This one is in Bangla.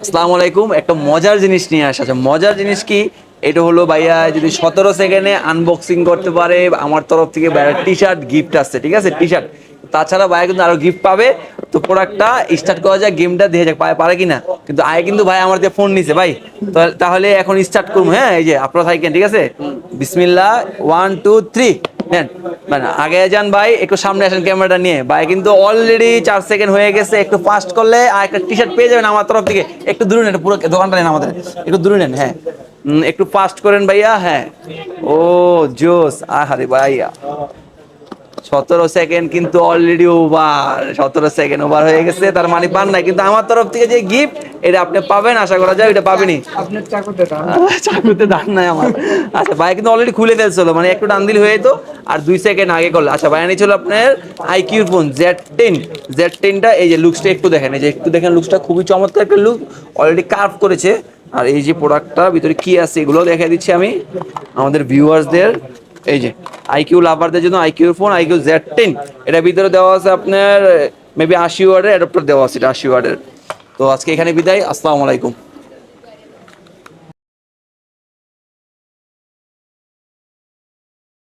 আসসালামু আলাইকুম। একটা মজার জিনিস নিয়ে আসা আছে। মজার জিনিস কি? এটা হলো ভাইয়া যদি 17 সেকেন্ডে আনবক্সিং করতে পারে আমার তরফ থেকে ভাইয়া টি শার্ট গিফট আসছে, ঠিক আছে? টি শার্ট তাছাড়া ভাইয়া কিন্তু আরো গিফট পাবে। তো প্রোডাক্টটা স্টার্ট করা যায়, গেমটা দিয়ে যাক পারে কিনা। কিন্তু আয় কিন্তু ভাই আমার দিয়ে ফোন নিছে ভাই। তাহলে এখন স্টার্ট করবো। হ্যাঁ, এই যে আপনারা থাকেন, ঠিক আছে? বিসমিল্লাহ, 1 2 3 নেন। মানে আগে যান ভাই, একটু সামনে আসেন ক্যামেরাটা নিয়ে। ভাই কিন্তু অলরেডি 4 সেকেন্ড হয়ে গেছে। একটু ফাস্ট করলে আর একটা টি শার্ট পেয়ে যাবেন আমার তরফ থেকে। একটু দূরে নেন, পুরো দোকানটা নেন আমাদের, একটু দূরে নেন। হ্যাঁ, একটু ফাস্ট করেন ভাইয়া। হ্যাঁ, ও জোস। আহারে ভাইয়া 17 সেকেন্ড কিন্তু অলরেডি ওভার। 17 সেকেন্ড ওভার হয়ে গেছে, তার মানে পান নাই। কিন্তু আমার তরফ থেকে যে গিফট এটা আপনি পাবেন, আশা করা যায় এটা পাবেনই। আপনার চাকুতে দাম। চাকুতে দান নাই আমার। আচ্ছা ভাই কিন্তু অলরেডি খুলে ফেলছিল, মানে একটু টান দিল হয়ে তো। আর 2 সেকেন্ড আগে করলো। আচ্ছা ভাই নিয়েছিল আপনার আইকিউ ফোন Z10। Z10টা এই যে লুকসটা একটু দেখেন, এই যে একটু দেখেন লুকসটা খুবই চমৎকার একটা লুক। অলরেডি কার্ভ করেছে। আর এই যে প্রোডাক্টটা ভিতরে কি আছে এগুলো দেখাই দিচ্ছি আমি আমাদের ভিউয়ার্সদের। এই যে আইকিউ লাভারদের জন্য আইকিউ ফোন, আইকিউ Z10। এটার ভিতরে দেওয়া আছে আপনার মেবি 80 ওয়াটের অ্যাডাপ্টার দেওয়া আছে, এটা 80 ওয়াটের। তো আজকে এখানে বিদায়। আসসালামু আলাইকুম।